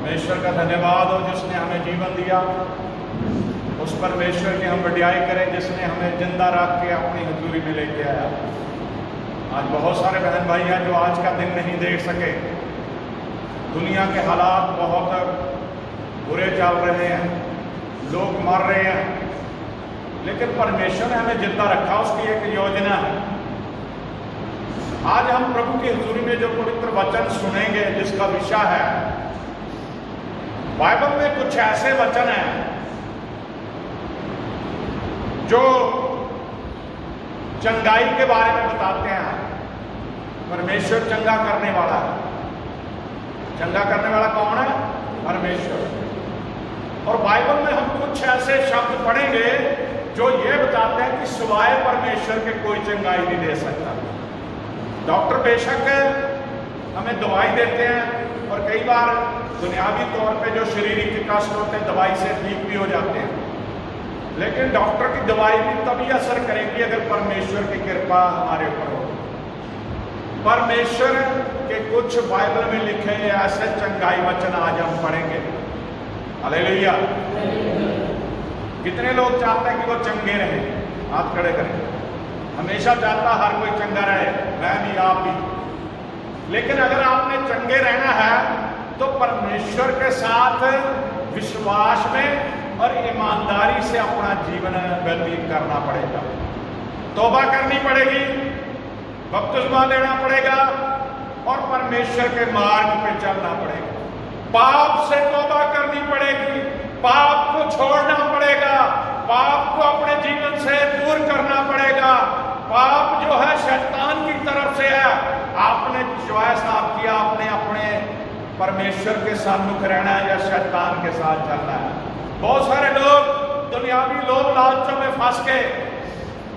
परमेश्वर का धन्यवाद हो जिसने हमें जीवन दिया। उस परमेश्वर की हम बड़ाई करें जिसने हमें जिंदा रख के अपनी हजूरी में लेके आया। आज बहुत सारे बहन भाई हैं जो आज का दिन नहीं देख सके। दुनिया के हालात बहुत बुरे चल रहे हैं, लोग मर रहे हैं, लेकिन परमेश्वर ने हमें जिंदा रखा। उसकी एक योजना है। आज हम प्रभु की हजूरी में जो पवित्र वचन सुनेंगे जिसका विषय है, बाइबल में कुछ ऐसे वचन हैं जो चंगाई के बारे में बताते हैं। परमेश्वर चंगा करने वाला है। चंगा करने वाला कौन है? परमेश्वर। और बाइबल में हम कुछ ऐसे शब्द पढ़ेंगे जो ये बताते हैं कि सिवाय परमेश्वर के कोई चंगाई नहीं दे सकता। डॉक्टर बेशक हमें दवाई देते हैं और कई बार दुनियावी तौर पे जो शारीरिक कष्ट होते हैं दवाई से ठीक भी हो जाते हैं, लेकिन डॉक्टर की दवाई भी तभी असर करेगी अगर परमेश्वर की कृपा हमारे ऊपर हो। परमेश्वर के कुछ बाइबल में लिखे ऐसे चंगाई वचन आज हम पढ़ेंगे। हालेलुया। कितने लोग चाहते हैं कि वो चंगे रहे? हाथ खड़े करें। हमेशा चाहता हर कोई चंगा रहे, मैं भी, आप भी। लेकिन अगर आपने चंगे रहना है तो परमेश्वर के साथ विश्वास में और ईमानदारी से अपना जीवन व्यतीत करना पड़ेगा। तौबा करनी पड़ेगी, बपतिस्मा लेना पड़ेगा और परमेश्वर के मार्ग पे चलना पड़ेगा। पाप से तौबा करनी पड़ेगी, पाप को छोड़ना पड़ेगा, पाप को अपने जीवन से दूर करना पड़ेगा। पाप जो है शैतान की तरफ से है। आपने चॉइस आप किया, आपने अपने परमेश्वर के सम्मुख रहना है या शैतान के साथ चलना है। बहुत सारे लोग दुनियावी लोग लालचों में फंस के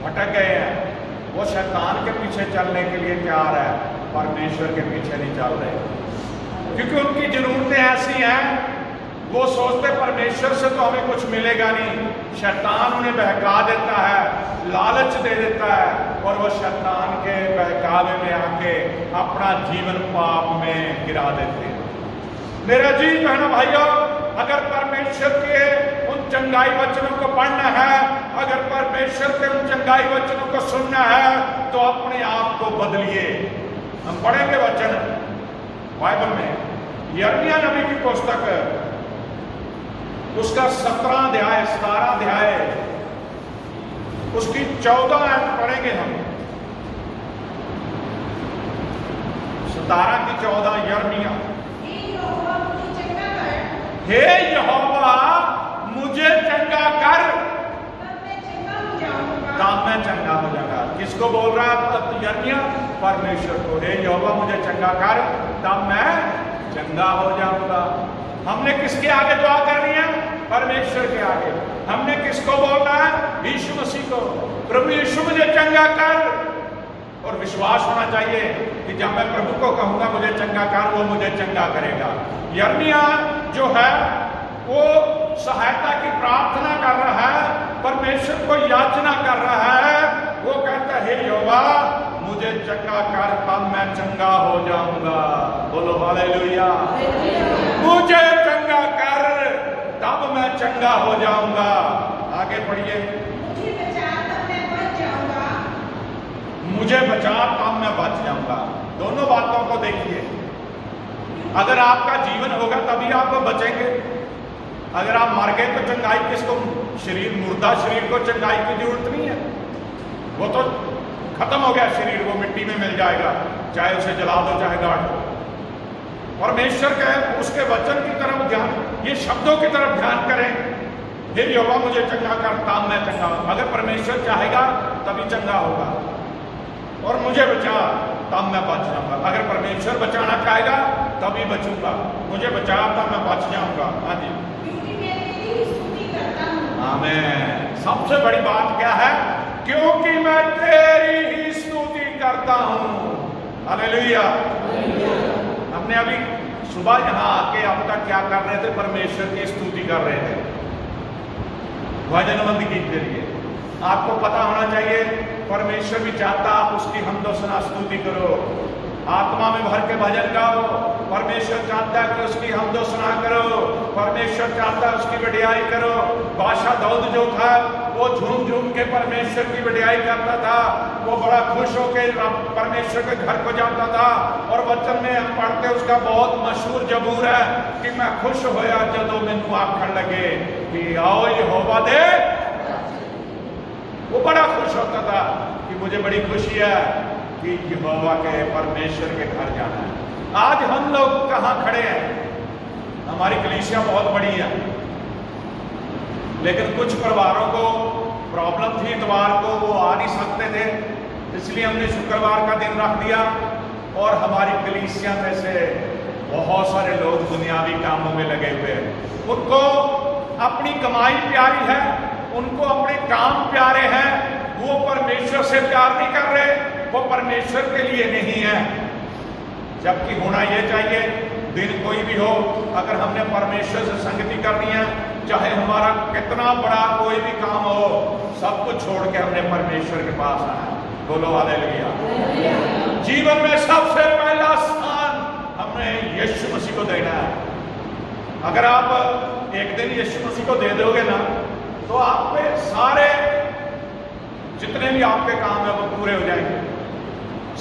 भटक गए हैं। वो शैतान के पीछे चलने के लिए तैयार है, परमेश्वर के पीछे नहीं चल रहे, क्योंकि उनकी जरूरतें ऐसी हैं। वो सोचते परमेश्वर से तो हमें कुछ मिलेगा नहीं। शैतान उन्हें बहका देता है, लालच दे देता है और वो शैतान के बहकावे में आके अपना जीवन पाप में गिरा देते हैं। मेरा जी बहनों भाइयों, अगर परमेश्वर के उन चंगाई वचनों को पढ़ना है, अगर परमेश्वर के उन चंगाई वचनों को सुनना है तो अपने आप को बदलिए। हम पढ़ेंगे वचन बाइबल में यिर्मयाह नबी की पुस्तक, उसका 17 अध्याय 17 अध्याय उसकी 14 आयत पढ़ेंगे हम। 17 की 14 यिर्मयाह। हे यहोवा मुझे चंगा कर, तब मैं चंगा हो जाऊंगा। किसको बोल रहा है यिर्मयाह? परमेश्वर को। हे यहोवा मुझे चंगा कर, तब मैं चंगा हो जाऊंगा। हमने किसके आगे दुआ करनी है? परमेश्वर के आगे। हमने किसको बोलना है? यीशु मसीह को। प्रभु यीशु मुझे चंगा कर। और विश्वास होना चाहिए कि जब मैं प्रभु को कहूंगा मुझे चंगा कर, वो मुझे चंगा करेगा। यिर्मयाह जो है वो सहायता की प्रार्थना कर रहा है, परमेश्वर को याचना कर रहा है। वो कहता है हे यहोवा मुझे चंगा कर, तब मैं चंगा हो जाऊंगा। बोलो हालेलुया। मुझे चंगा कर, तब मैं चंगा हो जाऊंगा। आगे पढ़िए। मुझे बचा, तब मैं बच जाऊंगा। दोनों बातों को देखिए। अगर आपका जीवन होगा तभी आप बचेंगे। अगर आप मर गए तो चंगाई किसको? शरीर, मुर्दा शरीर को चंगाई की जरूरत नहीं है। वो तो खत्म हो गया शरीर, वो मिट्टी में मिल जाएगा, चाहे उसे जला दो चाहे गाड़ दो। परमेश्वर का उसके वचन की तरफ ध्यान, ये शब्दों की तरफ ध्यान करें। हे यहोवा मुझे चंगा कर, तब मैं चंगा हूं। अगर परमेश्वर चाहेगा तभी चंगा होगा। और मुझे बचा, तब मैं बच जाऊंगा। अगर परमेश्वर बचाना चाहेगा तभी बचूंगा। मुझे बचा, तब मैं बच जाऊंगा। हाँ जी, आमीन। सबसे बड़ी बात क्या है? क्योंकि मैं तेरी ही स्तुति करता हूं। हालेलुया। हमने अभी सुबह यहां आके अब तक क्या कर रहे थे? परमेश्वर की स्तुति कर रहे थे भजनबंद के जरिए। आपको पता होना चाहिए परमेश्वर भी चाहता आप उसकी हमदो सना स्तुति करो। आत्मा में भर के भजन गाओ। परमेश्वर चाहता है कि उसकी हमदो सुना करो। परमेश्वर चाहता है उसकी वडियाई करो। बादशाह दाऊद जो था वो झूम झूम के परमेश्वर की वडियाई करता था। वो बड़ा खुश होकर परमेश्वर के घर को जाता था। और वचन में हम पढ़ते उसका बहुत मशहूर जबूर है कि मैं खुश होया जदों मैनू आखण लगे कि आओ यहोवा दे। वो बड़ा खुश होता था कि मुझे बड़ी खुशी है कि यहोवा के परमेश्वर के घर जाना है। आज हम लोग कहाँ खड़े हैं? हमारी कलीसिया बहुत बड़ी है, लेकिन कुछ परिवारों को प्रॉब्लम थी, इतवार को वो आ नहीं सकते थे, इसलिए हमने शुक्रवार का दिन रख दिया। और हमारी कलीसिया में से बहुत सारे लोग दुनियावी कामों में लगे हुए हैं। उनको अपनी कमाई प्यारी है, उनको अपने काम प्यारे हैं। वो परमेश्वर से प्यार नहीं कर रहे, वो परमेश्वर के लिए नहीं है। जबकि होना ये चाहिए, दिन कोई भी हो, अगर हमने परमेश्वर से संगति करनी है, चाहे हमारा कितना बड़ा कोई भी काम हो, सब कुछ छोड़ के हमने परमेश्वर के पास आना है। बोलो हालेलुया। जीवन में सबसे पहला स्थान हमें यीशु मसीह को देना है। अगर आप एक दिन यीशु मसीह को दे दोगे ना, तो आप पे सारे जितने भी आपके काम है वो पूरे हो जाएंगे।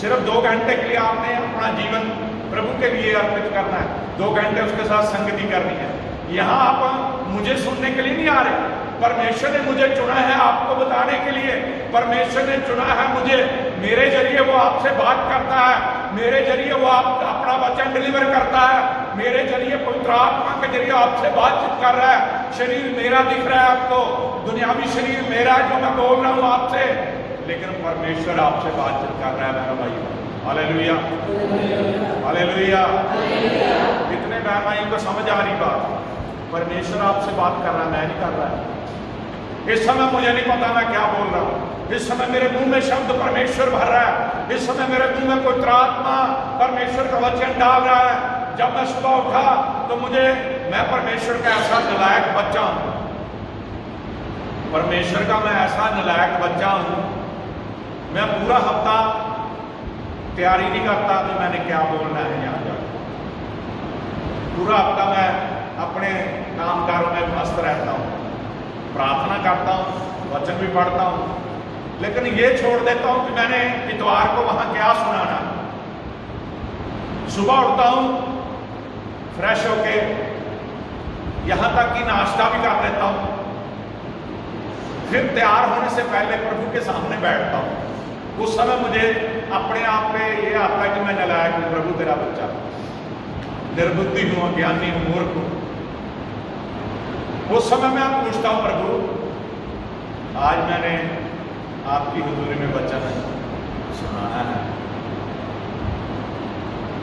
सिर्फ 2 घंटे के लिए आपने अपना जीवन प्रभु के लिए अर्पित करना है, 2 घंटे उसके साथ संगति करनी है। यहाँ आप मुझे सुनने के लिए नहीं आ रहे, परमेश्वर ने मुझे चुना है आपको बताने के लिए। परमेश्वर ने चुना है मुझे, मेरे जरिए वो आपसे बात करता है, मेरे जरिए वो आप अपना वचन डिलीवर करता है, मेरे जरिए पवित्र आत्मा के जरिए आपसे बातचीत कर रहा है। शरीर मेरा दिख रहा है आपको, दुनियावी शरीर मेरा है जो मैं बोल रहा हूँ आपसे, लेकिन परमेश्वर आपसे बातचीत कर रहा है मेरा भाई। Hallelujah, hallelujah. कितने बहन भाई को समझ आ रही बात? परमेश्वर आपसे बात कर रहा है, मैं नहीं कर रहा है। इस समय मुझे नहीं पता मैं क्या बोल रहा हूँ। इस समय मेरे मुंह में शब्द परमेश्वर भर रहा है। इस समय मेरे मुंह में पवित्र आत्मा परमेश्वर का वचन डाल रहा है। जब मैं सुबह उठा तो मैं परमेश्वर का ऐसा नालायक बच्चा हूं, परमेश्वर का मैं ऐसा नालायक बच्चा हूं। मैं पूरा हफ्ता तैयारी नहीं करता कि मैंने क्या बोलना है यहाँ जाकर। पूरा हफ्ता मैं अपने कामकारों में मस्त रहता हूँ, प्रार्थना करता हूँ, वचन भी पढ़ता हूँ, लेकिन ये छोड़ देता हूँ कि मैंने इतवार को वहाँ क्या सुनाना। सुबह उठता हूँ फ्रेश होके, यहाँ तक कि नाश्ता भी कर लेता हूँ, फिर तैयार होने से पहले प्रभु के सामने बैठता हूँ। उस समय मुझे अपने आप पे ये आता है कि मैं नालायक हूँ, प्रभु तेरा बच्चा, निर्बुद्धि हूँ, अज्ञानी हूँ, मूर्ख हूँ। उस समय मैं पूछता हूँ, प्रभु आज मैंने आपकी हुजूरी में वचन सुनाना है,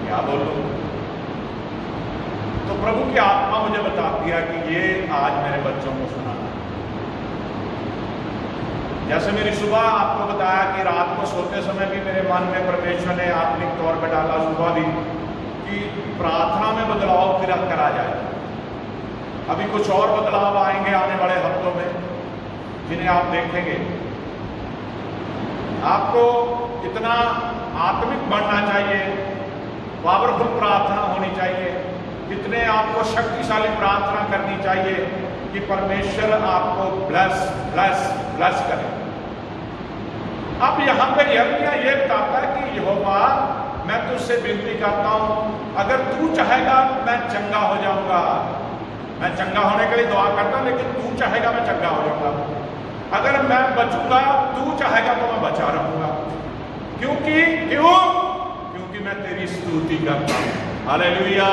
क्या बोलूं? तो प्रभु की आत्मा मुझे बताती है कि ये आज मेरे बच्चों को सुनाना है। जैसे मेरी सुबह आपको बताया कि रात को सोते समय भी मेरे मन में परमेश्वर ने आत्मिक तौर पर डाला सुबह भी कि प्रार्थना में बदलाव फिर करा जाए। अभी कुछ और बदलाव आएंगे आने वाले हफ्तों में, जिन्हें आप देखेंगे। आपको इतना आत्मिक बनना चाहिए, पावरफुल प्रार्थना होनी चाहिए, इतने आपको शक्तिशाली प्रार्थना करनी चाहिए कि परमेश्वर आपको ब्लेस ब्लेस ब्लेस करे। अब यहाँ पे यिर्मयाह ये बताता है कि यहोवा मैं तुझसे विनती करता हूँ, अगर तू चाहेगा मैं चंगा हो जाऊंगा। मैं चंगा होने के लिए दुआ करता हूँ, लेकिन तू चाहेगा मैं चंगा हो जाऊंगा। अगर मैं बचूंगा, तू चाहेगा तो मैं बचा रहूंगा। क्योंकि मैं तेरी स्तुति करता हूँ। हालेलुया।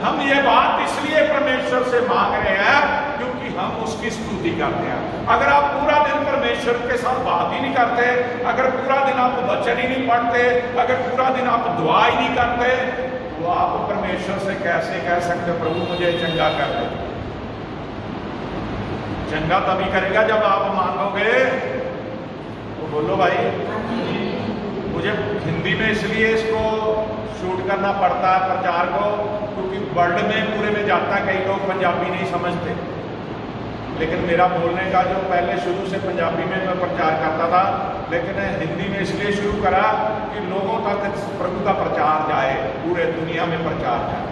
हम ये बात इसलिए परमेश्वर से मांग रहे हैं क्योंकि हम उसकी स्तुति करते हैं। अगर आप पूरा दिन परमेश्वर के साथ बात ही नहीं करते, अगर पूरा दिन आप वचन ही नहीं पढ़ते, अगर पूरा दिन आप दुआ ही नहीं करते, तो आप परमेश्वर से कैसे कह सकते प्रभु मुझे चंगा कर दे? चंगा तभी करेगा जब आप मांगोगे। तो बोलो भाई। मुझे हिंदी में इसलिए इसको शूट करना पड़ता है प्रचार को, क्योंकि वर्ल्ड में पूरे में जाता है, कई लोग पंजाबी नहीं समझते। लेकिन मेरा बोलने का जो पहले शुरू से पंजाबी में मैं प्रचार करता था, लेकिन हिंदी में इसलिए शुरू करा कि लोगों तक प्रभु का प्रचार जाए, पूरे दुनिया में प्रचार जाए।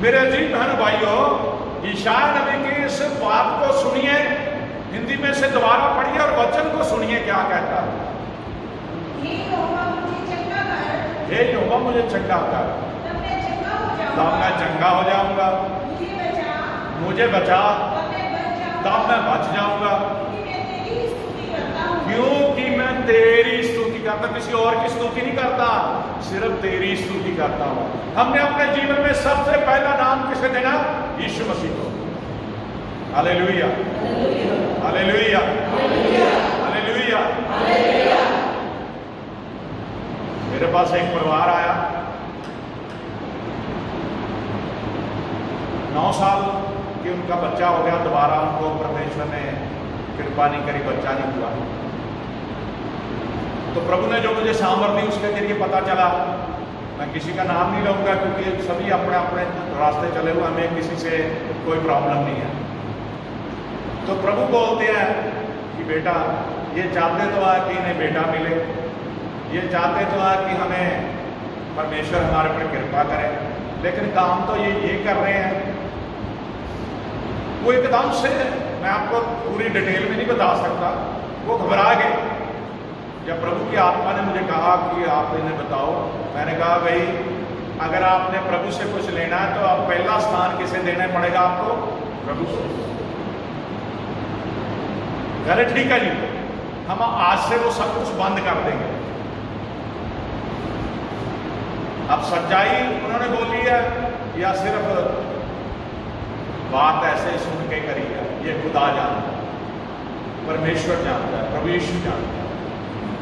मेरे अजीज बहन भाइयों, यशायाह नबी की इस बात को सुनिए, हिंदी में से दोबारा पढ़िए और वचन को सुनिए क्या कहता है। हे यहोवा मुझे चंगा कर, तब मैं चंगा हो जाऊंगा। मुझे बचा, तब मैं बच जाऊंगा, क्योंकि मैं तेरी स्तुति करता, किसी और की स्तुति नहीं करता, सिर्फ तेरी स्तुति करता हूं। हमने अपने जीवन में सबसे पहला नाम किसे देना? यीशु मसीह को। Hallelujah, hallelujah, hallelujah. मेरे पास एक परिवार आया, 9 साल कि उनका बच्चा हो गया, दोबारा उनको परमेश्वर ने कृपा नहीं करी, बच्चा नहीं हुआ। तो प्रभु ने जो मुझे सामर्थ्य दी उसके जरिए पता चला, मैं किसी का नाम नहीं लूंगा क्योंकि सभी अपने अपने रास्ते चले हुए, हमें किसी से कोई प्रॉब्लम नहीं है। तो प्रभु बोलते हैं कि बेटा, ये चाहते तो है कि इन्हें बेटा मिले, ये चाहते तो है कि हमें परमेश्वर हमारे पर कृपा करे, लेकिन काम तो ये कर रहे हैं। वो एकदम से, मैं आपको पूरी डिटेल में नहीं बता सकता, वो घबरा गए। जब प्रभु की आत्मा ने मुझे कहा कि आप इन्हें बताओ, मैंने कहा भाई अगर आपने प्रभु से कुछ लेना है तो आप पहला स्थान किसे देना पड़ेगा? आपको प्रभु से। अरे ठीक है जी, हम आज से वो सब कुछ बंद कर देंगे। अब सच्चाई उन्होंने बोली है या सिर्फ बात ऐसे सुन के करी है, ये खुदा जानता है, परमेश्वर जानता है, प्रभु यीशु जानता है।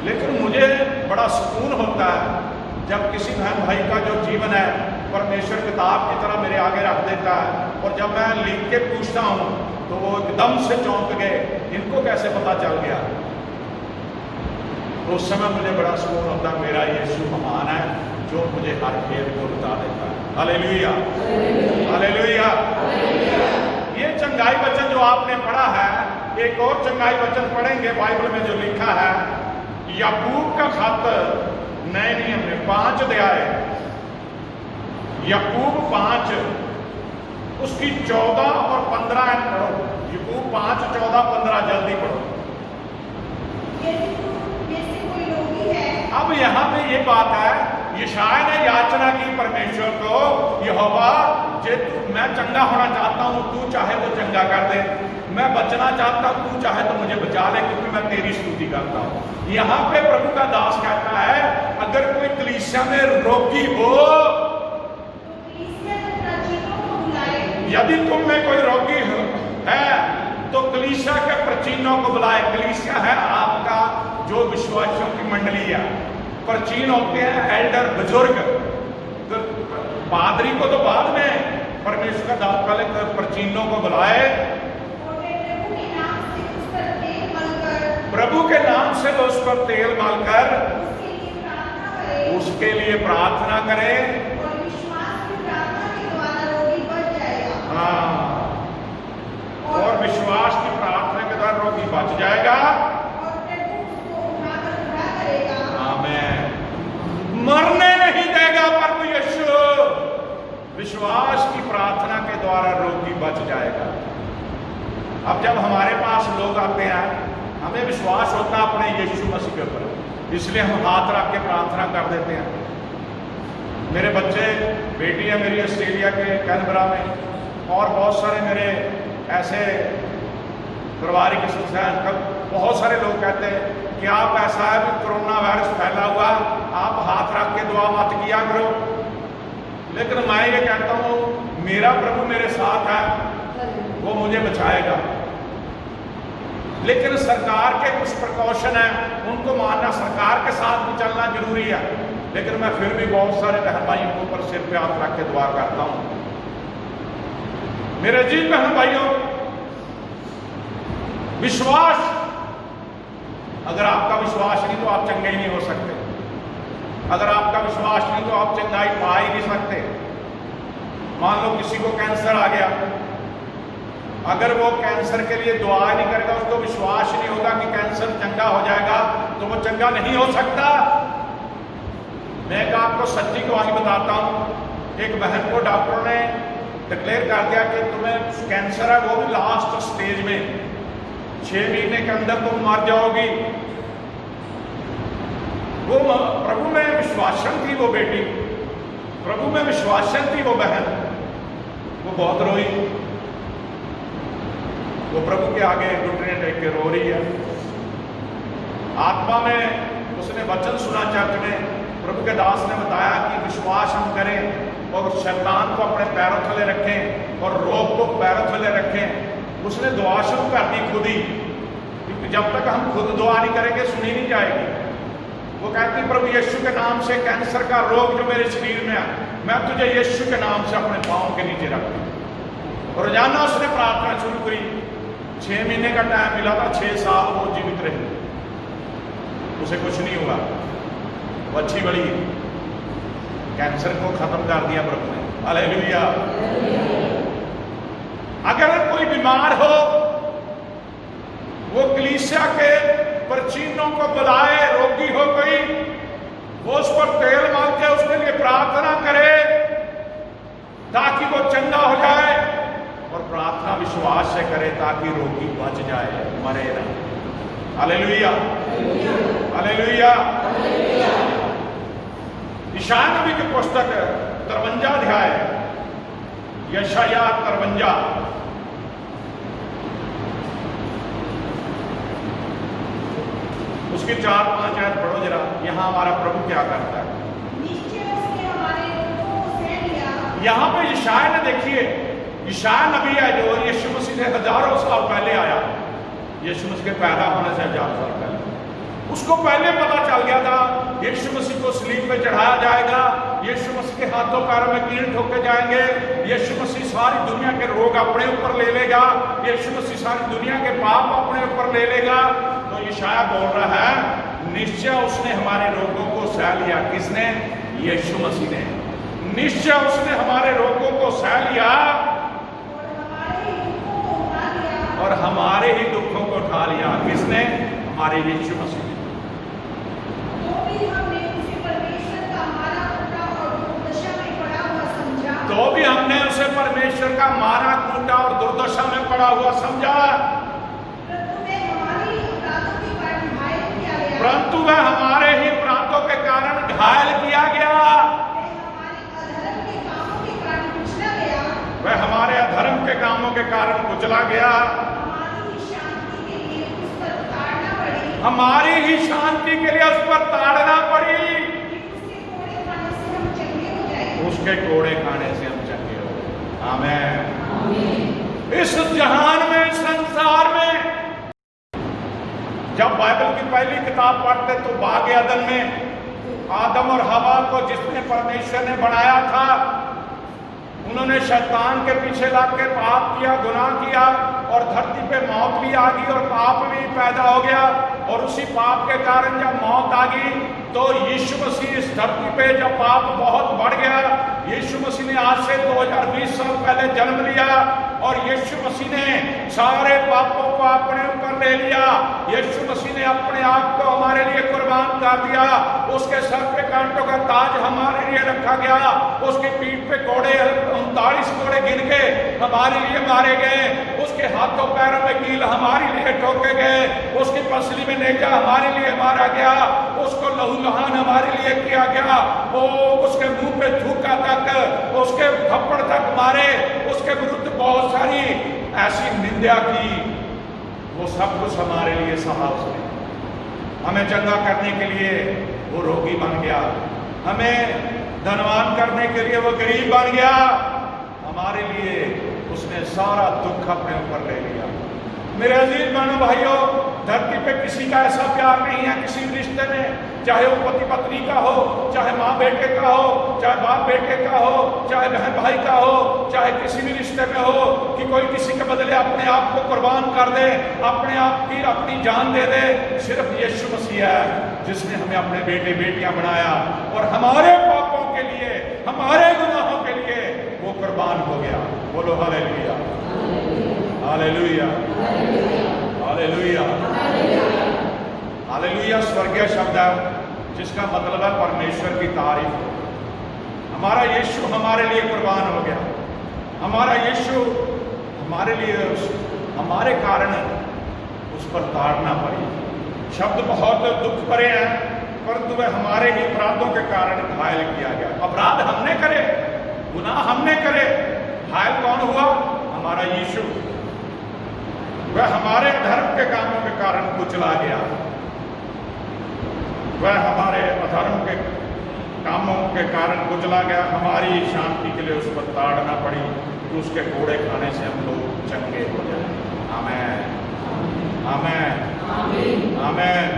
लेकिन मुझे बड़ा सुकून होता है जब किसी बहन भाई का जो जीवन है परमेश्वर किताब की तरह मेरे आगे रख देता है, और जब मैं लिख के पूछता हूँ तो वो एकदम से चौंक गए, इनको कैसे पता चल गया? तो उस समय मुझे बड़ा सुकून होता है, मेरा यीशु महान है जो मुझे हर खेल को बता देता है। Hallelujah, hallelujah. ये चंगाई वचन जो आपने पढ़ा है, एक और चंगाई वचन पढ़ेंगे बाइबल में जो लिखा है, याकूब का खत नए नियम में 5 अध्याय, याकूब 5 उसकी 14 और 15 पढ़ो। याकूब 5, 14, 15 जल्दी पढ़ो। अब यहाँ पे ये बात है, यशायाह ने याचना की परमेश्वर को, यहोवा जे मैं चंगा होना चाहता हूँ, तू चाहे तो चंगा कर दे, मैं बचना चाहता हूँ, तू चाहे तो मुझे बचा ले, क्योंकि मैं तेरी स्तुति करता हूँ। यहाँ पे प्रभु का दास कहता है, अगर कोई कलीसिया में रोगी हो, यदि तुम में कोई रोगी है तो कलीसिया के प्रचीनों को बुलाए। कलीसिया है आपका जो विश्वासियों की मंडली है, प्रचीन होते हैं एल्डर, बुजुर्ग। तो पादरी को तो बाद में, परमेश्वर का दास पहले प्रचीनों को बुलाए, प्रभु के नाम से वो उस पर तेल मलकर उसके लिए प्रार्थना करें। हाँ, और विश्वास की प्रार्थना के द्वारा रोगी बच जाएगा। आमीन। मरने नहीं देगा प्रभु यीशु, विश्वास की प्रार्थना के द्वारा रोगी बच जाएगा। अब जब हमारे पास लोग आते हैं, हमें विश्वास होता है अपने यीशु मसीह के ऊपर, इसलिए हम हाथ रख के प्रार्थना कर देते हैं। मेरे बच्चे, बेटी है मेरी ऑस्ट्रेलिया के कैनबरा में, और बहुत सारे मेरे ऐसे पारिवारिक संस्थान, बहुत सारे लोग कहते हैं कि आप ऐसा है कि कोरोना वायरस फैला हुआ, आप हाथ रख के दुआ मत किया करो। लेकिन मैं ये कहता हूँ, मेरा प्रभु मेरे साथ है, वो मुझे बचाएगा। लेकिन सरकार के कुछ प्रिकॉशन है, उनको मानना, सरकार के साथ भी चलना जरूरी है। लेकिन मैं फिर भी बहुत सारे बहन भाइयों के ऊपर सिर पे हाथ रख के दुआ करता हूँ। मेरे जी बहन भाइयों, विश्वास, अगर आपका विश्वास नहीं तो आप चंगे ही नहीं हो सकते। अगर आपका विश्वास नहीं तो आप चंगाई पा ही नहीं सकते। मान लो किसी को कैंसर आ गया, अगर वो कैंसर के लिए दुआ नहीं करेगा, उसको विश्वास नहीं होगा कि कैंसर चंगा हो जाएगा, तो वो चंगा नहीं हो सकता। मैं एक आपको सच्ची गवाही बताता हूँ। एक बहन को डॉक्टरों ने डिक्लेयर कर दिया कि तुम्हें कैंसर है, वो भी लास्ट स्टेज में, 6 महीने के अंदर तुम मर जाओगी। वो प्रभु में विश्वासन थी वो बेटी, प्रभु में विश्वासन थी वो बहन, वो बहुत रोई। वो प्रभु के आगे घुटने टेक के रो रही है। आत्मा में उसने वचन सुना चर्च में, प्रभु के दास ने बताया कि विश्वास हम करें और शैतान को अपने पैरों थले रखें और रोग को पैरों थले रखें। उसने दुआ शुरू कर दी खुद ही, क्योंकि जब तक हम खुद दुआ नहीं करेंगे सुनी नहीं जाएगी। वो कहती प्रभु यीशु के नाम से कैंसर का रोग जो मेरे शरीर में है, मैं तुझे यीशु के नाम से अपने पाँव के नीचे रखती। और रोजाना उसने प्रार्थना शुरू करी। 6 महीने का टाइम मिला था, 6 साल वो जीवित रही, उसे कुछ नहीं हुआ। वो अच्छी बड़ी कैंसर को खत्म कर दिया प्रभु ने। हालेलुया। अगर कोई बीमार हो, वो कलीसिया के परचीनों को बुलाए, रोगी हो कोई, वो उस पर तेल मार के उसके लिए प्रार्थना करे ताकि वो चंगा हो जाए, और प्रार्थना विश्वास से करे ताकि रोगी बच जाए, मरे ना। Hallelujah, hallelujah. यशायाह नबी की पुस्तक 53 अध्याय, यशायाह 53, उसकी 4-5 आयत पढ़ो जरा। यहाँ हमारा प्रभु क्या करता है। यहाँ पे यशायाह ने, देखिए यशायाह नबी है जो यीशु मसीह से हजारों साल पहले आया, यीशु मसीह के पैदा होने से 1000 साल पहले। उसको पहले पता चल गया था यीशु मसीह को सलीब पे चढ़ाया जाएगा, यीशु मसीह के हाथों पैरों में कील ठोके जाएंगे, यीशु मसीह सारी दुनिया के रोग अपने ऊपर ले लेगा, यीशु मसीह सारी दुनिया के पाप अपने ऊपर ले लेगा। तो यशायाह बोल रहा है निश्चय उसने हमारे रोगों को सह लिया। किसने? यीशु मसीह ने। निश्चय उसने हमारे रोगों को सह लिया और हमारे ही दुखों को उठा लिया। किसने? हमारे यीशु मसीह ने। तो भी हमने उसे परमेश्वर का मारा कूटा और दुर्दशा में पड़ा हुआ समझा, परंतु वह हमारे ही अपराधों के कारण घायल किया गया, वह हमारे अधर्म के कामों के कारण कुचला गया, हमारी ही शांति के लिए उस पर ताड़ना पड़ी, उसके कोड़े खाने से हम चंगे हो गए। आमीन। इस जहान में, संसार में, जब बाइबल की पहली किताब पढ़ते तो बाग अदन में आदम और हवा को जिसने परमेश्वर ने बनाया था, उन्होंने शैतान के पीछे लग के पाप किया, गुनाह किया, और धरती पे मौत भी आ गई और पाप भी पैदा हो गया। और उसी पाप के कारण जब मौत आ गई तो यीशु मसीह इस धरती पे जब पाप बहुत बढ़ गया, यीशु मसीह ने आज से 2020 साल पहले जन्म लिया और यीशु मसीह ने सारे पापों को अपने ऊपर ले लिया। यीशु मसीह ने अपने आप को हमारे लिए कुर्बान कर दिया। उसके सर पे कांटों का ताज हमारे लिए रखा गया, उसकी पीठ पे कोड़े 39 कोड़े गिन के हमारे लिए मारे गए, उसके हाथों पैरों में कील हमारे लिए ठोके गए, उसकी पसली में नेजा हमारे लिए मारा गया, उसको लहूलुहान हमारे लिए किया गया, वो उसके मुंह पे थूका तक, उसके थप्पड़ तक मारे, उसके विरुद्ध बहुत सारी ऐसी निंदा की, वो सब कुछ हमारे लिए सहा उसने। हमें चंगा करने के लिए वो रोगी बन गया, हमें धनवान करने के लिए वो गरीब बन गया, हमारे लिए उसने सारा दुख अपने ऊपर ले लिया। मेरे अजीज बहनों भाइयों, धरती पे किसी का ऐसा प्यार नहीं है किसी भी रिश्ते में, चाहे वो पति पत्नी का हो, चाहे माँ बेटे का हो, चाहे बाप बेटे का हो, चाहे बहन भाई का हो, चाहे किसी भी रिश्ते में हो, कि कोई किसी के बदले अपने आप को कुर्बान कर दे, अपने आप की अपनी जान दे दे। सिर्फ यीशु मसीह है जिसने हमें अपने बेटे बेटियां बनाया और हमारे पापों के लिए, हमारे गुनाहों के लिए वो कुर्बान हो गया। बोलो हालेलुया, हालेलुया, हालेलुया, हालेलुया। स्वर्गीय शब्द है, जिसका मतलब है परमेश्वर की तारीफ हो। हमारा यीशु हमारे लिए कुर्बान हो गया, हमारा यीशु हमारे लिए हमारे कारण उस पर ताड़ना पड़ी। शब्द बहुत दुख भरे हैं, परंतु वह हमारे ही अपराधों के कारण घायल किया गया। अपराध हमने करे, गुनाह हमने करे, घायल कौन हुआ? हमारा यीशु। वह हमारे अधर्म के कामों के कारण कुचला गया, वह हमारे अधर्म के कामों के कारण कुचला गया, हमारी शांति के लिए उस पर ताड़ना पड़ी कि उसके कोड़े खाने से हम लोग चंगे हो जाए। आमीन, आमीन, आमीन,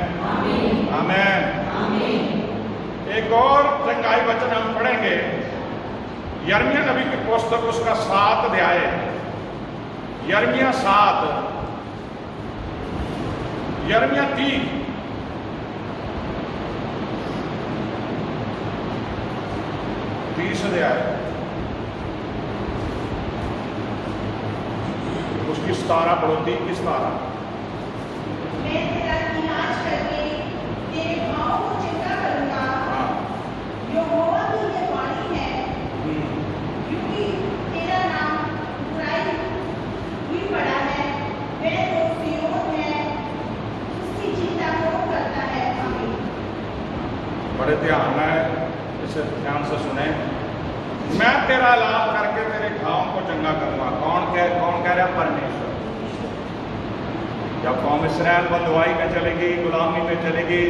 आमीन। एक और चंगाई वचन हम पढ़ेंगे, यिर्मयाह नबी की पुस्तक उसका 7 अध्याय, यिर्मयाह 7, यिर्मयाह 30 अध्याय, उसकी 17 पढ़ो, 3 की 17। मैं तेरा इलाज करके तेरे घाव को चंगा करूंगा। यहोवा की यह वाणी है, क्योंकि तेरा नाम बुराई हुई पड़ा है, वह तो सिय्योन है, उसकी चिंता कौन करता है? आमीन। बड़े ध्यान है, इसे ध्यान से सुने। मैं तेरा इलाज करके तेरे घावों को चंगा करूंगा। कौन कह रहा? परमेश्वर। जब कौम इस्राएल बंधुआई में चलेगी, गुलामी में चलेगी,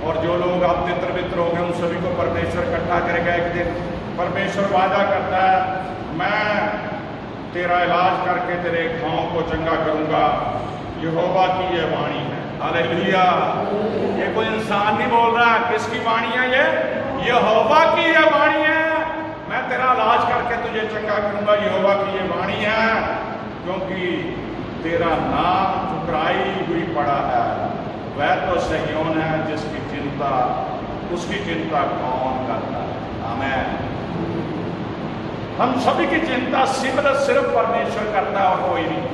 और जो लोग अब तितर बितर हो गए उन सभी को परमेश्वर इकट्ठा करेगा एक दिन। परमेश्वर वादा करता है, मैं तेरा इलाज करके तेरे घावों को चंगा करूंगा। यहोवा की यह वाणी है। हालेलुया। ये कोई इंसान नहीं बोल रहा, किसकी वाणी है? ये यहोवा की यह वाणी है। मैं तेरा इलाज करके तुझे चंगा करूंगा, यहोवा की यह वाणी है, क्योंकि तेरा नाम ठुकराई हुई पड़ा है, वह तो सिय्योन है जिसकी चिंता, उसकी चिंता कौन करता है? आमीन। हम सभी की चिंता सिर्फ परमेश्वर करता है और कोई नहीं,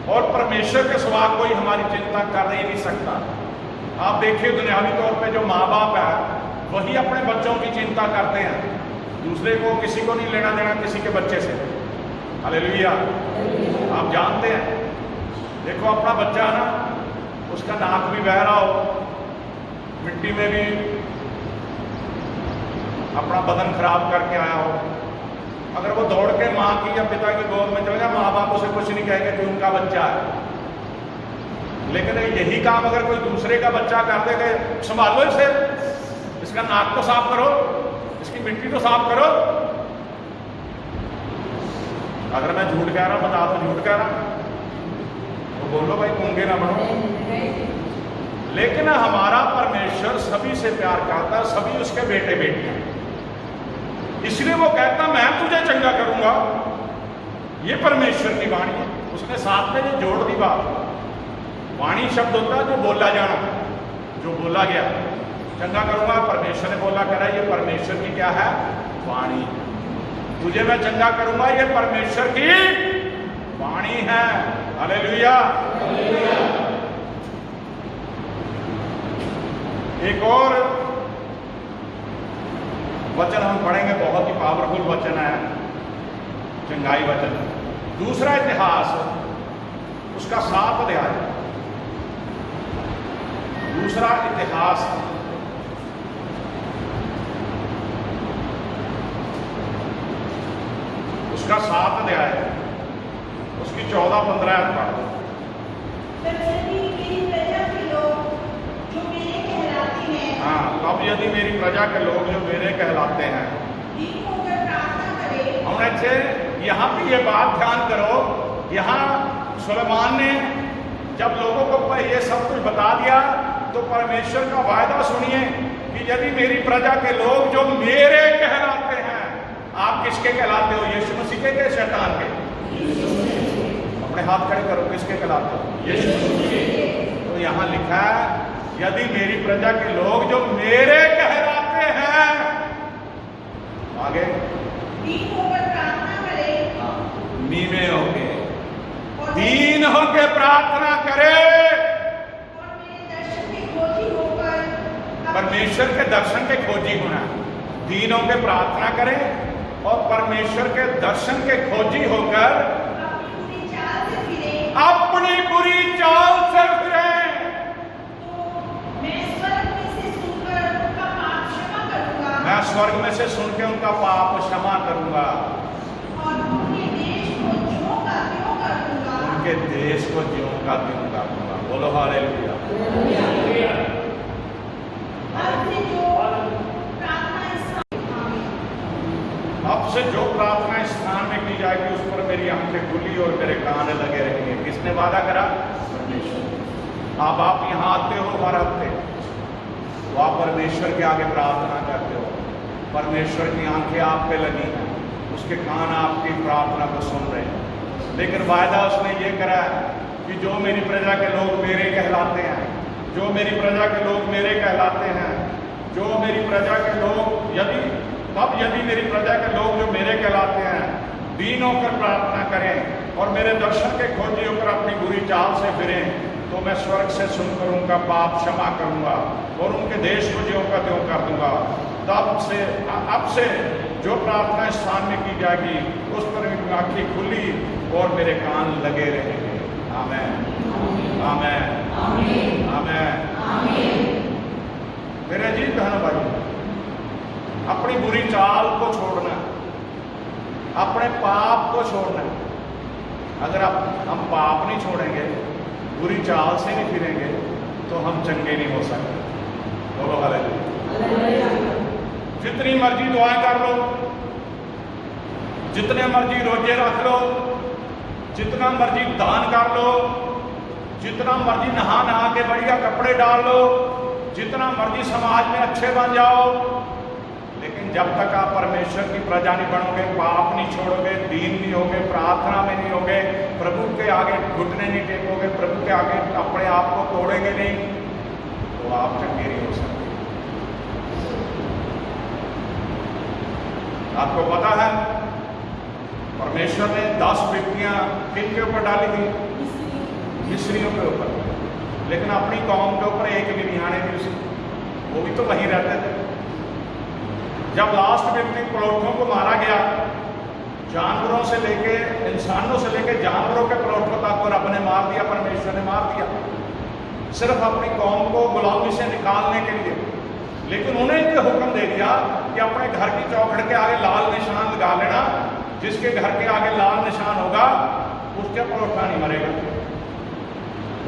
और परमेश्वर के सिवा कोई हमारी चिंता कर ही नहीं सकता। आप देखिए दुनियावी तौर पे जो माँ बाप है वही अपने बच्चों की चिंता करते हैं, दूसरे को किसी को नहीं लेना देना किसी के बच्चे से। हालेलुया। आप जानते हैं, देखो अपना बच्चा ना, उसका नाक भी बह रहा हो, मिट्टी में भी अपना बदन खराब करके आया हो, अगर वो दौड़ के माँ की या पिता की गोद में चले जाए, माँ बाप उसे कुछ नहीं कहेंगे कि उनका बच्चा है। लेकिन यही काम अगर कोई दूसरे का बच्चा कर दे, संभालो इसे, इसका नाक तो साफ करो, इसकी मिट्टी तो साफ करो। अगर मैं झूठ कह रहा हूं, बता दो झूठ कह रहा, तो बोलो भाई गूंगे ना बनो। लेकिन हमारा परमेश्वर सभी से प्यार करता है, सभी उसके बेटे बेटियां, इसलिए वो कहता मैं तुझे चंगा करूंगा। ये परमेश्वर की वाणी है। उसने साथ में ये जोड़ दी बात। वाणी शब्द होता है जो बोला जाना, जो बोला गया। चंगा करूंगा परमेश्वर ने बोला करा, ये परमेश्वर की क्या है? वाणी। तुझे मैं चंगा करूंगा, ये परमेश्वर की वाणी है। हालेलुया। एक और वचन हम पढ़ेंगे, बहुत ही पावरफुल वचन है, चंगाई वचन। दूसरा इतिहास उसका 7 अध्याय, दूसरा इतिहास उसका 7 अध्याय, उसकी 14-15 पढ़ दो। हाँ, अब यदि मेरी प्रजा के लोग जो मेरे कहलाते हैं, हम अच्छे यहाँ पे ये बात ध्यान करो, यहाँ सुलेमान ने जब लोगों को ये सब कुछ बता दिया तो परमेश्वर का वायदा सुनिए कि यदि मेरी प्रजा के लोग जो मेरे कहलाते हैं, आप किसके कहलाते हो? यीशु मसीह के शैतान के? अपने हाथ खड़े करो, किसके कहलाते हो? यीशु मसीह। तो यहाँ लिखा है यदि मेरी प्रजा के लोग जो मेरे कहलाते हैं, आगे नीवे होके, दीन होके प्रार्थना करे, परमेश्वर के दर्शन के खोजी होना है। दीनों के प्रार्थना करें और परमेश्वर के दर्शन के खोजी होकर अपनी बुरी चाल से फिरे। मैं स्वर्ग में से सुन के उनका पाप क्षमा करूंगा और उनके देश को ज्यों का त्यों कर दूंगा। उनके देश को ज्यों का त्यों कर दूंगा। बोलो हालेलुया। अब से जो प्रार्थना इस स्थान में की जाएगी उस पर मेरी आंखें खुली और मेरे कान लगे रहेंगे। किसने वादा करा? परमेश्वर। अब आप यहाँ आते हो हर हफ्ते, तो आप परमेश्वर के आगे प्रार्थना करते हो, परमेश्वर की आंखें आप पे लगी हैं, उसके कान आपकी प्रार्थना को सुन रहे हैं। लेकिन वायदा उसने ये करा है कि जो मेरी प्रजा के लोग मेरे कहलाते हैं, जो मेरी प्रजा के लोग मेरे कहलाते हैं, जो मेरी प्रजा के लोग यदि मेरी प्रजा के लोग जो मेरे कहलाते हैं दीन होकर प्रार्थना करें और मेरे दर्शन के खोजी होकर अपनी बुरी चाल से फिरें, तो मैं स्वर्ग से सुनकर उनका पाप क्षमा करूंगा और उनके देश को ज्यों का त्यों कर दूंगा। तब से अब से जो प्रार्थना इस स्थान में की जाएगी उस पर मेरी आंखें खुली और मेरे कान लगे रहेंगे। आमीन, आमीन, आमीन। मेरे जी बहनों भाई, अपनी बुरी चाल को छोड़ना, अपने पाप को छोड़ना। अगर हम पाप नहीं छोड़ेंगे, बुरी चाल से नहीं फिरेंगे, तो हम चंगे नहीं हो सकते। बोलो हालेलुया। जितनी मर्जी दुआएं कर लो, जितने मर्जी रोजे रख लो, जितना मर्जी दान कर लो, जितना मर्जी नहा नहा के बढ़िया कपड़े डाल लो, जितना मर्जी समाज में अच्छे बन जाओ, लेकिन जब तक आप परमेश्वर की प्रजा नहीं बनोगे, पाप नहीं छोड़ोगे, दीन नहीं होगे, प्रार्थना में नहीं होगे, प्रभु के आगे घुटने नहीं टेकोगे, प्रभु के आगे अपने आप को तोड़ेंगे नहीं, तो आप चंगे नहीं हो सकते। आपको पता है परमेश्वर ने 10 विपत्तियां किन के ऊपर डाली थी? मिस्रियों के ऊपर। लेकिन अपनी कौम के ऊपर एक भी नहीं आने दी उसे, वो भी तो वहीं रहते थे। जब लास्ट विपत्ति पलोठों को मारा गया, जानवरों से लेके इंसानों से लेके जानवरों के पलोठों तक को रब ने मार दिया, परमेश्वर ने मार दिया, सिर्फ अपनी कौम को गुलामी से निकालने के लिए। लेकिन उन्हें ये हुक्म दे दिया कि अपने घर की चौखट के आगे लाल निशान लगा लेना, जिसके घर के आगे लाल निशान होगा उसके पलोठा नहीं मरेगा।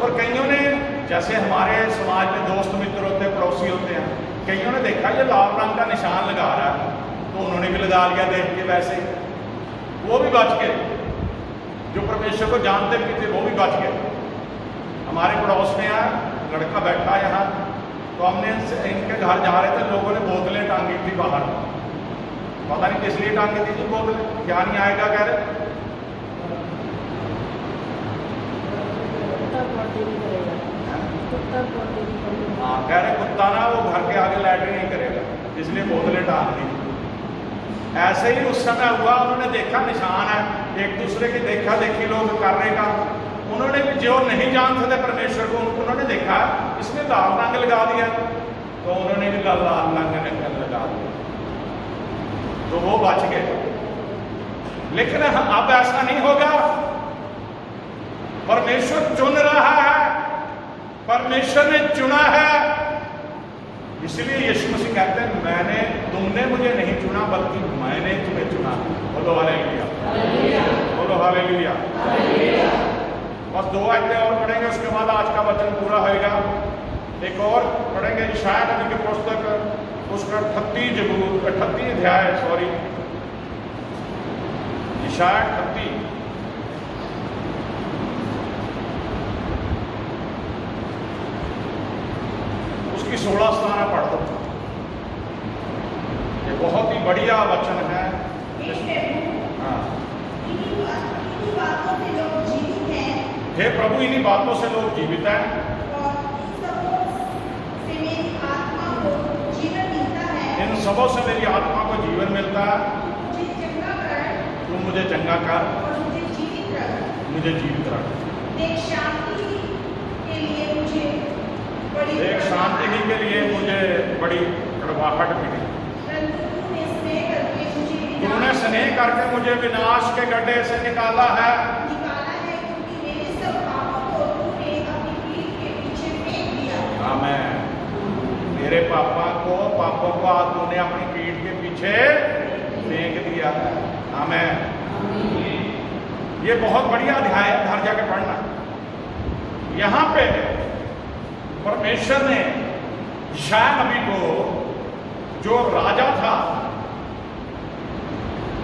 और कईयों ने, जैसे हमारे समाज में दोस्त मित्र होते, पड़ोसी होते हैं, कईयों ने देखा ये लाल रंग का निशान लगा रहा है, तो उन्होंने भी लगा लिया देख के, वैसे वो भी बच गए। जो परमेश्वर को जानते भी थे वो भी बच गए। हमारे पड़ोस में लड़का बैठा यहाँ, तो हमने इनके घर जा रहे थे, लोगों ने बोतलें टांगी थी बाहर। पता नहीं किस लिए टांगी थी जी बोतलें, क्या नहीं आएगा कह रहे। हाँ, कह रहे कुत्ता ना वो घर के आगे लैट्रिन नहीं करेगा, इसलिए बोतलें टांग दी। ऐसे ही उस समय हुआ, उन्होंने देखा निशान है, एक दूसरे की देखा देखी लोग कर रहे का, उन्होंने भी जो नहीं जानते थे परमेश्वर को, उन्होंने देखा इसने लाल रंग लगा दिया, तो उन्होंने भी लाल रंग लगा दिया, तो वो बच गए। लेकिन अब ऐसा नहीं होगा। परमेश्वर चुन रहा है, परमेश्वर ने चुना है। इसलिए यीशु मसीह कहते हैं तुमने मुझे नहीं चुना बल्कि मैंने तुम्हें चुना। बोलो हालेलुया, बोलो हालेलुया। बस 2 आयतें और पढ़ेंगे, उसके बाद आज का वचन पूरा होएगा। एक और पढ़ेंगे इशाया नबी की पुस्तक, उसका 38 अध्याय, इशाया 38, उसकी 16 स्थाना पढ़ दो। ये बहुत ही बढ़िया वचन है। हाँ, हे प्रभु इन्हीं बातों से लोग जीवित हैं इन सबों से मेरी आत्मा को जीवन मिलता है। तू मुझे चंगा कर, मुझे जीवित रख। बड़ी एक शांति ही के लिए मुझे बड़ी कड़वाहट मिली। परंतु तूने स्नेह करके मुझे तूने स्नेह करके मुझे विनाश के गड्ढे से निकाला है, क्योंकि मेरे सब पापों को तूने अपनी पीठ के पीछे फेंक दिया। आमीन। मेरे पापों को आज तूने अपनी पीठ के पीछे फेंक दिया है। आमीन। ये बहुत बढ़िया अध्याय है, घर जाके पढ़ना। यहां पे परमेश्वर ने यशायाह नबी को, जो राजा था,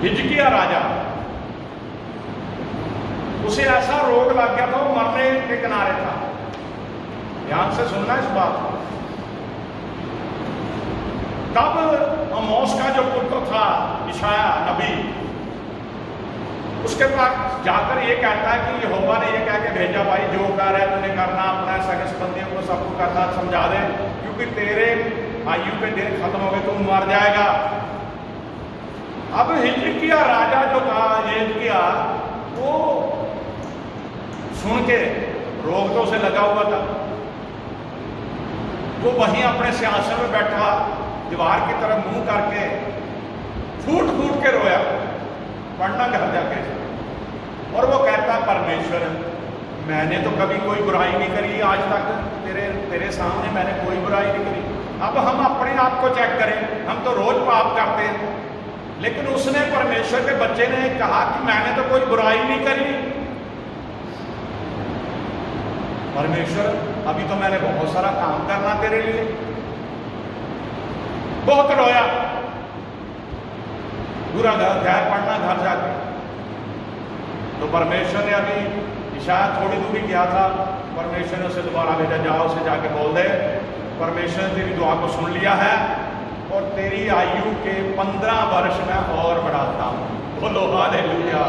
हिजकिय्याह राजा, उसे ऐसा रोग लग गया था, वो मरने के किनारे था। ध्यान से सुनना इस बात को। तब आमोस का जो पुत्र था यशायाह नबी, उसके पास जाकर ये कहता है कि यहोवा ने ये कह के भेजा, भाई जो कर है तूने करना, अपना सगे संबंधियों को सबको करना, समझा दे, क्योंकि तेरे आयु के दिन खत्म हो गए, तू मर जाएगा। अब हिजकिय्याह राजा जो था, हिजकिय्याह, वो सुन के, रोग तो उसे लगा हुआ था, वो वहीं अपने सिंहासन में बैठा, दीवार की तरफ मुंह करके फूट फूट के रोया। पढ़ना घर जाके। और वो कहता, परमेश्वर, मैंने तो कभी कोई बुराई नहीं करी आज तक, तेरे सामने मैंने कोई बुराई नहीं करी। अब हम अपने आप को चेक करें, हम तो रोज पाप करते हैं, लेकिन उसने, परमेश्वर के बच्चे ने कहा कि मैंने तो कोई बुराई नहीं करी। परमेश्वर, अभी तो मैंने बहुत सारा काम करना तेरे लिए। बहुत रोया। पूरा घर पढ़ना घर जाके। तो परमेश्वर ने, अभी यशायाह थोड़ी दूरी गया था, परमेश्वर ने उसे दोबारा भेजा, जाओ उसे जाके बोल दे, परमेश्वर ने तेरी दुआ को सुन लिया है और तेरी आयु के 15 वर्ष में और बढ़ाता हूं। बोलो हालेलुया।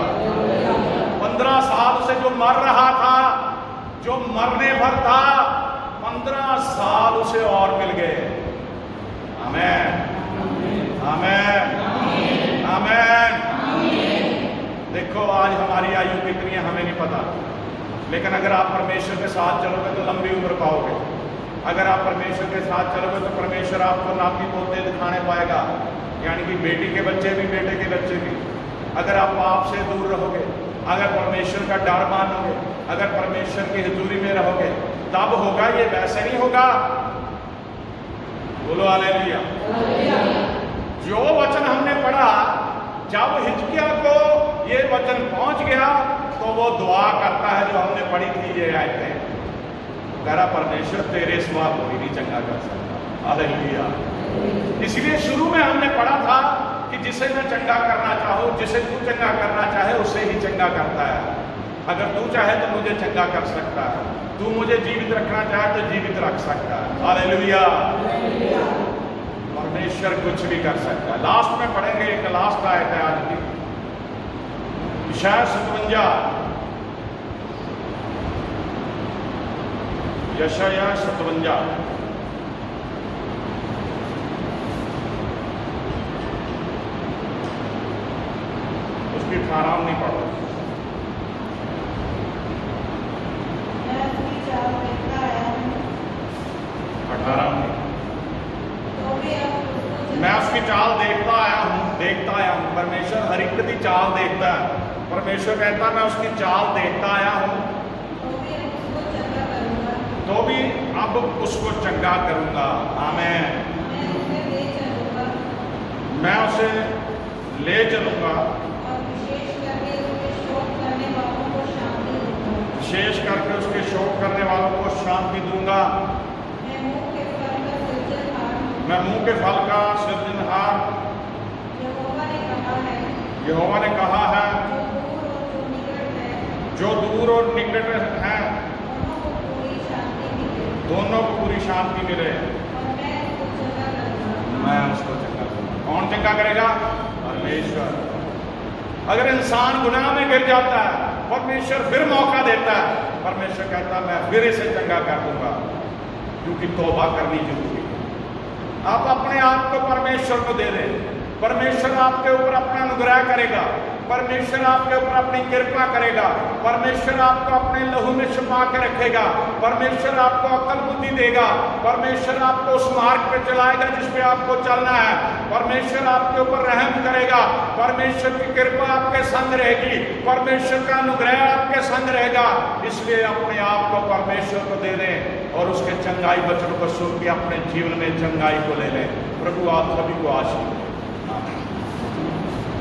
15 साल से जो मर रहा था, जो मरने भर था, 15 साल उसे और मिल गए। आमीन, आमीन, आमीन। देखो, आज हमारी आयु कितनी है हमें नहीं पता, लेकिन अगर आप परमेश्वर के साथ चलोगे तो लंबी उम्र पाओगे। अगर आप परमेश्वर के साथ चलोगे तो परमेश्वर आपको नाती पोते दिखाने पाएगा, यानी कि बेटी के बच्चे भी, बेटे के बच्चे भी। अगर आप पाप से दूर रहोगे, अगर परमेश्वर का डर मानोगे, अगर परमेश्वर की हुजूरी में रहोगे, तब होगा। ये वैसे नहीं होगा। बोलो हालेलुया। जो वचन हमने पढ़ा, जब हिजकिय्याह को ये वचन पहुंच गया तो वो दुआ करता है जो हमने पढ़ी थी, ये आयतें, कह रहा, परमेश्वर तेरे सिवा कोई नहीं चंगा कर सकता। हालेलुया। इसलिए शुरू में हमने पढ़ा था कि जिसे मैं चंगा करना चाहूं, जिसे तू चंगा करना चाहे, उसे ही चंगा करता है। अगर तू चाहे तो मुझे चंगा कर सकता है, तू मुझे जीवित रखना चाहे तो जीवित रख सकता है। हालेलुया। परमेश्वर कुछ भी कर सकता है। लास्ट में पढ़ेंगे, एक लास्ट आयत है आज की, यशायाह 57, यशायाह 57, उसकी 18 नहीं पढ़ो। मैं उसकी चाल देखता आया हूं। परमेश्वर हर एक की चाल देखता है। परमेश्वर कहता है, मैं उसकी चाल देखता आया हूं, तो भी अब उसको चंगा करूंगा। आमीन। मैं उसे ले चलूंगा, विशेष करके उसके शोक करने वालों को शांति दूंगा। मैं मुंह के फल का सृजनहार, यहोवा ने कहा है, जो दूर और निकट है, दोनों को पूरी शांति मिले। मैं उसको चंगा करूंगा। कौन चंगा करेगा? परमेश्वर। अगर इंसान गुनाह में गिर जाता है, परमेश्वर फिर मौका देता है। परमेश्वर कहता है, मैं फिर इसे चंगा कर दूंगा, क्योंकि तौबा करनी जरूरी है। आप अपने आप को परमेश्वर को दे दें। परमेश्वर आपके ऊपर अपना अनुग्रह करेगा, परमेश्वर आपके ऊपर अपनी कृपा करेगा, परमेश्वर आपको अपने लहू में छिपा के रखेगा, परमेश्वर आपको अकल बुद्धि देगा, परमेश्वर आपको उस मार्ग पे चलाएगा जिस पे आपको चलना है, परमेश्वर आपके ऊपर रहम करेगा, परमेश्वर की कृपा आपके संग रहेगी, परमेश्वर का अनुग्रह आपके संग रहेगा। इसलिए अपने आप को परमेश्वर को दे दें और उसके चंगाई वचन को सुन के अपने जीवन में चंगाई को ले लें। प्रभु आप सभी को आशीष दें। आमीन।